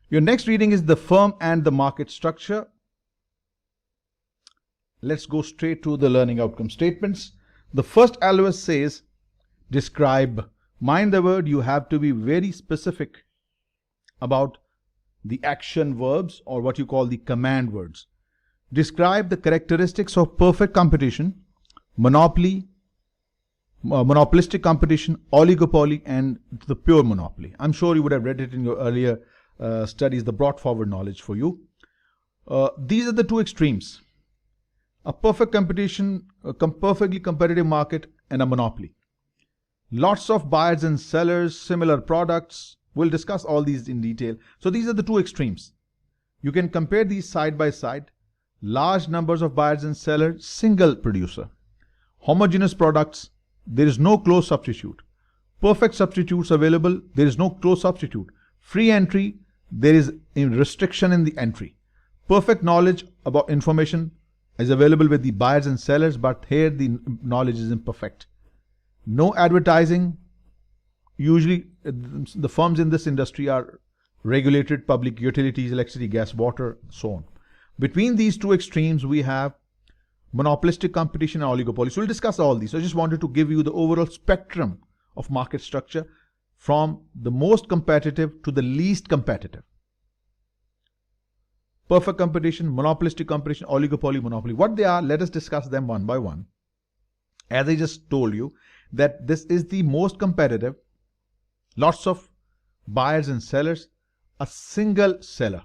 Your next reading is the firm and the market structure. Let's go straight to the learning outcome statements. The first LOS says, describe. Mind the word, you have to be very specific about the action verbs, or what you call the command words. Describe the characteristics of perfect competition, monopoly, monopolistic competition, oligopoly, and the pure monopoly. I'm sure you would have read it in your earlier studies, the brought forward knowledge for you. These are the two extremes: a perfect competition, a perfectly competitive market, and a monopoly. Lots of buyers and sellers, similar products. We'll discuss all these in detail. So these are the two extremes. You can compare these side by side. Large numbers of buyers and sellers, single producer. Homogeneous products, there is no close substitute. Perfect substitutes available, there is no close substitute. Free entry, there is a restriction in the entry. Perfect knowledge about information is available with the buyers and sellers, but here the knowledge is imperfect. No advertising. Usually the firms in this industry are regulated, public utilities, electricity, gas, water, so on. Between these two extremes, we have monopolistic competition and oligopoly. So we'll discuss all these. So I just wanted to give you the overall spectrum of market structure from the most competitive to the least competitive. Perfect competition, monopolistic competition, oligopoly, monopoly. What they are, let us discuss them one by one. As I just told you, that this is the most competitive. Lots of buyers and sellers, a single seller.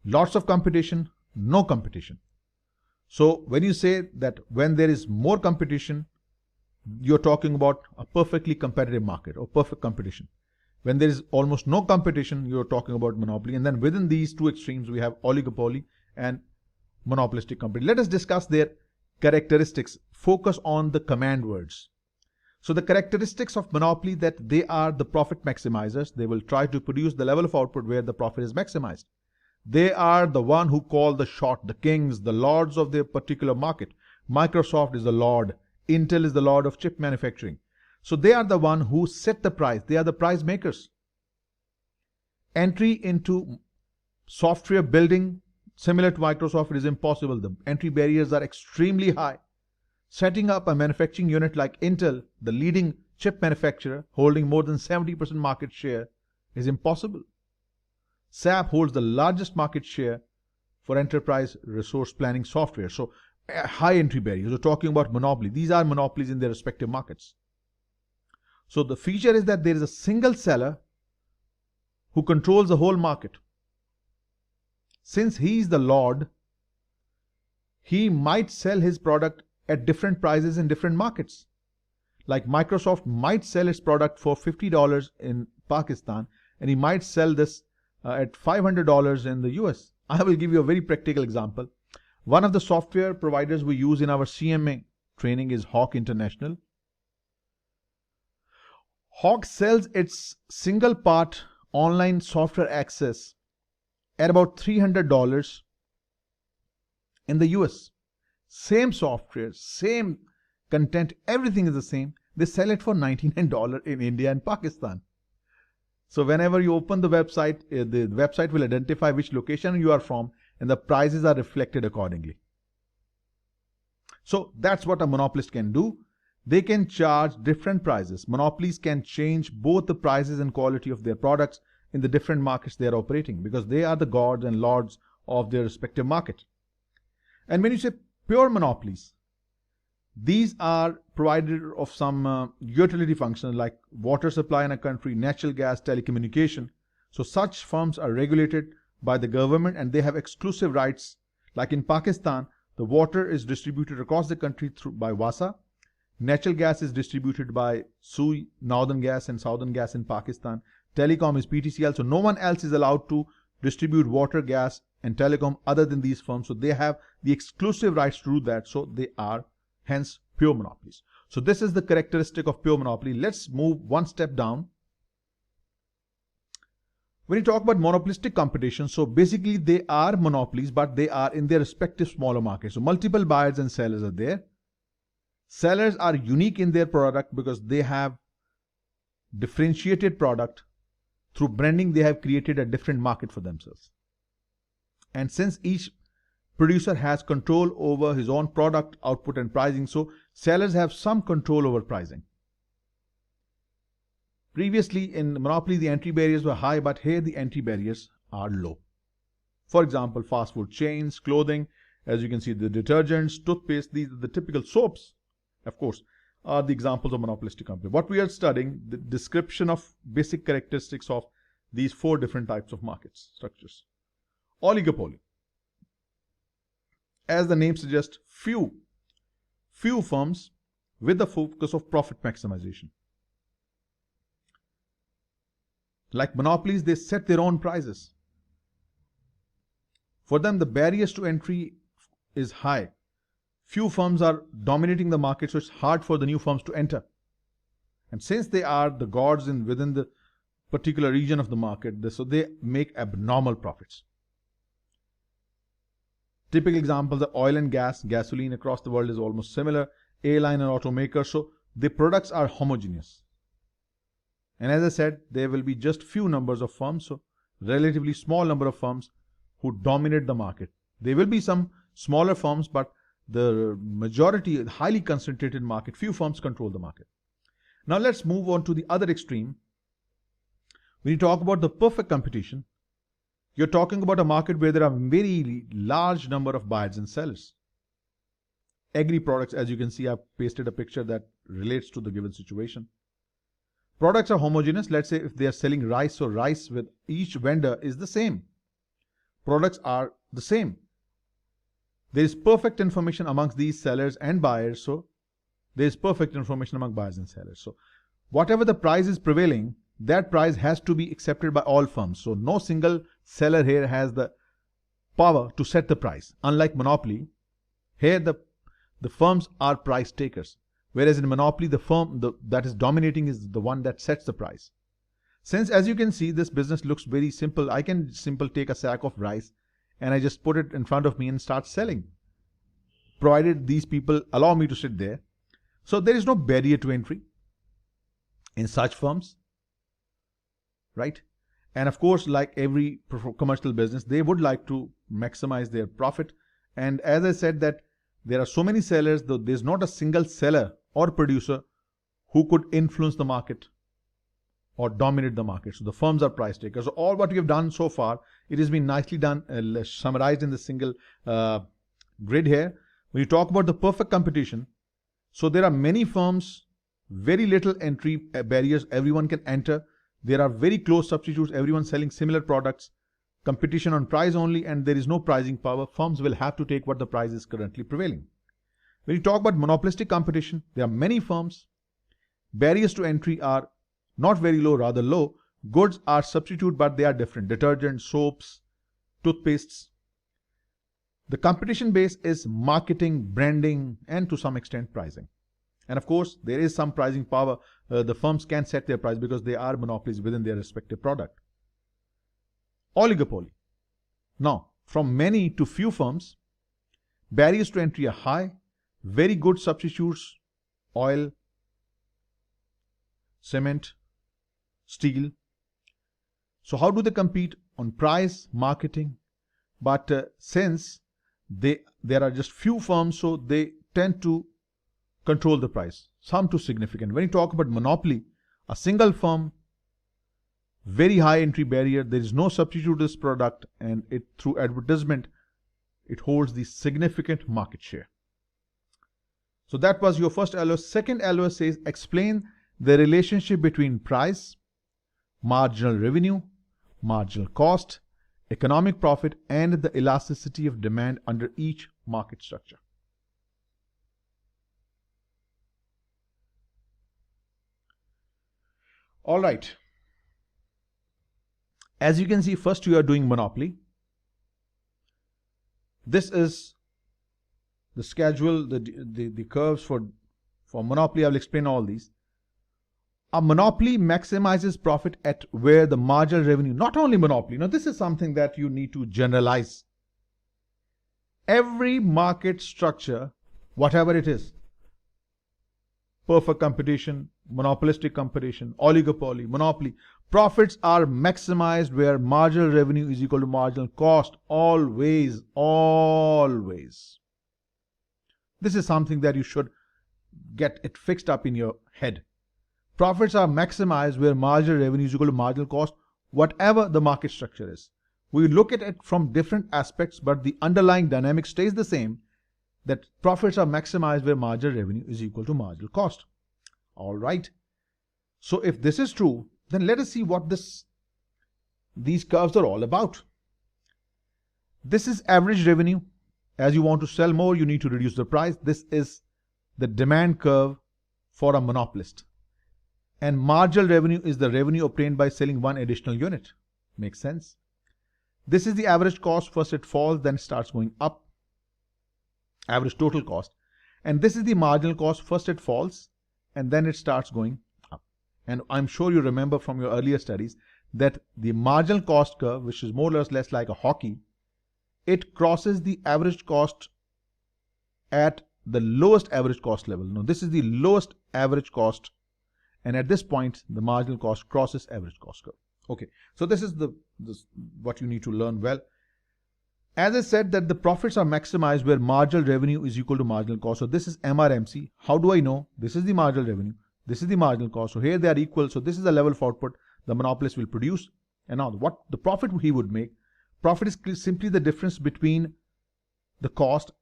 Lots of competition, no competition. So when you say that when there is more competition, you're talking about a perfectly competitive market or perfect competition. When there is almost no competition, you're talking about monopoly. And then within these two extremes, we have oligopoly and monopolistic company. Let us discuss their characteristics. Focus on the command words. So the characteristics of monopoly, that they are the profit maximizers. They will try to produce the level of output where the profit is maximized. They are the one who call the shot, the kings, the lords of their particular market. Microsoft is the lord. Intel is the lord of chip manufacturing. So they are the one who set the price. They are the price makers. Entry into software building, similar to Microsoft, is impossible. The entry barriers are extremely high. Setting up a manufacturing unit like Intel, the leading chip manufacturer, holding more than 70% market share, is impossible. SAP holds the largest market share for enterprise resource planning software. So high entry barriers. We're talking about monopoly. These are monopolies in their respective markets. So the feature is that there is a single seller who controls the whole market. Since he is the lord, he might sell his product at different prices in different markets. Like Microsoft might sell its product for $50 in Pakistan, and he might sell this at $500 in the US. I will give you a very practical example. One of the software providers we use in our CMA training is Hawk International. Hawk sells its single part online software access at about $300 in the US. Same software, same content, everything is the same. They sell it for $99 in India and Pakistan. So whenever you open the website will identify which location you are from, and the prices are reflected accordingly. So that's what a monopolist can do. They can charge different prices. Monopolies can change both the prices and quality of their products in the different markets they are operating, because they are the gods and lords of their respective market. And when you say pure monopolies, these are provider of some utility functions like water supply in a country, natural gas, telecommunication. So such firms are regulated by the government and they have exclusive rights. Like in Pakistan, the water is distributed across the country by WASA. Natural gas is distributed by SUI, Northern Gas and Southern Gas in Pakistan. Telecom is PTCL. So no one else is allowed to distribute water, gas and telecom other than these firms. So they have the exclusive rights to do that. So they are hence pure monopolies. So this is the characteristic of pure monopoly. Let's move one step down. When you talk about monopolistic competition, so basically they are monopolies, but they are in their respective smaller markets. So multiple buyers and sellers are there. Sellers are unique in their product because they have differentiated product. through branding, they have created a different market for themselves. And since each producer has control over his own product output and pricing, so sellers have some control over pricing. Previously in Monopoly, the entry barriers were high, but here the entry barriers are low. For example, fast food chains, clothing, as you can see, the detergents, toothpaste, these are the typical soaps, of course, are the examples of monopolistic company. What we are studying, the description of basic characteristics of these 4 different types of markets structures. Oligopoly. As the name suggests, few firms with the focus of profit maximization. Like monopolies, they set their own prices. For them, the barriers to entry is high. Few firms are dominating the market, so it's hard for the new firms to enter. And since they are the gods within the particular region of the market, so they make abnormal profits. Typical examples are oil and gas, gasoline across the world is almost similar, airline and automakers, so the products are homogeneous. And as I said, there will be just few numbers of firms, so relatively small number of firms who dominate the market. There will be some smaller firms, but the majority, highly concentrated market, few firms control the market. Now let's move on to the other extreme. When you talk about the perfect competition, you're talking about a market where there are very large number of buyers and sellers. Agri products, as you can see, I've pasted a picture that relates to the given situation. Products are homogeneous. Let's say if they are selling rice, so rice with each vendor is the same. Products are the same. There is perfect information amongst these sellers and buyers, so there is perfect information among buyers and sellers. So whatever the price is prevailing, that price has to be accepted by all firms. So no single seller here has the power to set the price. Unlike monopoly, here the firms are price takers. Whereas in monopoly, the firm that is dominating is the one that sets the price. Since, as you can see, this business looks very simple, I can simply take a sack of rice and I just put it in front of me and start selling, provided these people allow me to sit there. So there is no barrier to entry in such firms, right? And of course, like every commercial business, they would like to maximize their profit. And as I said that there are so many sellers, though there's not a single seller or producer who could influence the market or dominate the market. So the firms are price takers. So all what we have done so far, it has been nicely done, summarized in the single grid here. When you talk about the perfect competition, so there are many firms, very little entry barriers, everyone can enter. There are very close substitutes, everyone selling similar products, competition on price only, and there is no pricing power. Firms will have to take what the price is currently prevailing. When you talk about monopolistic competition, there are many firms. Barriers to entry are not very low, rather low. Goods are substitute, but they are different. Detergents, soaps, toothpastes. The competition base is marketing, branding, and to some extent pricing. And of course, there is some pricing power. The firms can set their price because they are monopolies within their respective product. Oligopoly. Now, from many to few firms, barriers to entry are high, very good substitutes, oil, cement, steel. So how do they compete? On price, marketing. But since there are just few firms, so they tend to control the price, some too significant. When you talk about monopoly, a single firm, very high entry barrier, there is no substitute to this product, and it through advertisement, it holds the significant market share. So that was your first LOS. Second LOS says explain the relationship between price, marginal revenue, marginal cost, economic profit, and the elasticity of demand under each market structure. All right. As you can see, first you are doing monopoly. This is the schedule, the curves for monopoly. I will explain all these. A monopoly maximizes profit at where the marginal revenue, not only monopoly. Now this is something that you need to generalize. Every market structure, whatever it is, perfect competition, monopolistic competition, oligopoly, monopoly. Profits are maximized where marginal revenue is equal to marginal cost. Always, always. This is something that you should get it fixed up in your head. Profits are maximized where marginal revenue is equal to marginal cost, whatever the market structure is. We look at it from different aspects, but the underlying dynamic stays the same, that profits are maximized where marginal revenue is equal to marginal cost. All right. So if this is true, then let us see what these curves are all about. This is average revenue. As you want to sell more, you need to reduce the price. This is the demand curve for a monopolist. And marginal revenue is the revenue obtained by selling one additional unit. Makes sense? This is the average cost. First it falls, then it starts going up. Average total cost. And this is the marginal cost. First it falls, and then it starts going up. And I'm sure you remember from your earlier studies that the marginal cost curve, which is more or less like a hockey, it crosses the average cost at the lowest average cost level. Now this is the lowest average cost, and at this point the marginal cost crosses average cost curve. Okay, so this is what you need to learn well. As I said, that the profits are maximized where marginal revenue is equal to marginal cost. So this is MRMC. How do I know? This is the marginal revenue. This is the marginal cost. So here they are equal. So this is the level of output the monopolist will produce. And now what the profit he would make? Profit is simply the difference between the cost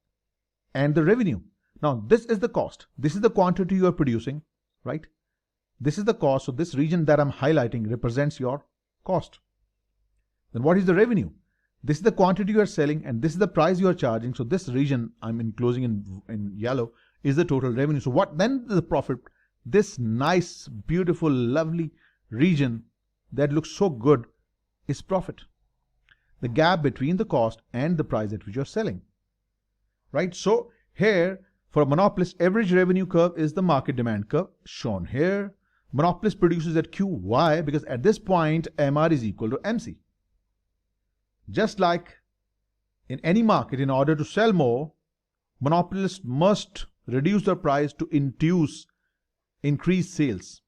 and the revenue. Now this is the cost. This is the quantity you are producing, right? This is the cost. So this region that I'm highlighting represents your cost. Then what is the revenue? This is the quantity you are selling, and this is the price you are charging. So this region I'm enclosing in yellow is the total revenue. So what then is the profit? This nice, beautiful, lovely region that looks so good is profit. The gap between the cost and the price at which you're selling. Right? So here, for a monopolist, average revenue curve is the market demand curve shown here. Monopolist produces at Q. Why? Because at this point, MR is equal to MC. Just like in any market, in order to sell more, monopolists must reduce their price to induce increased sales.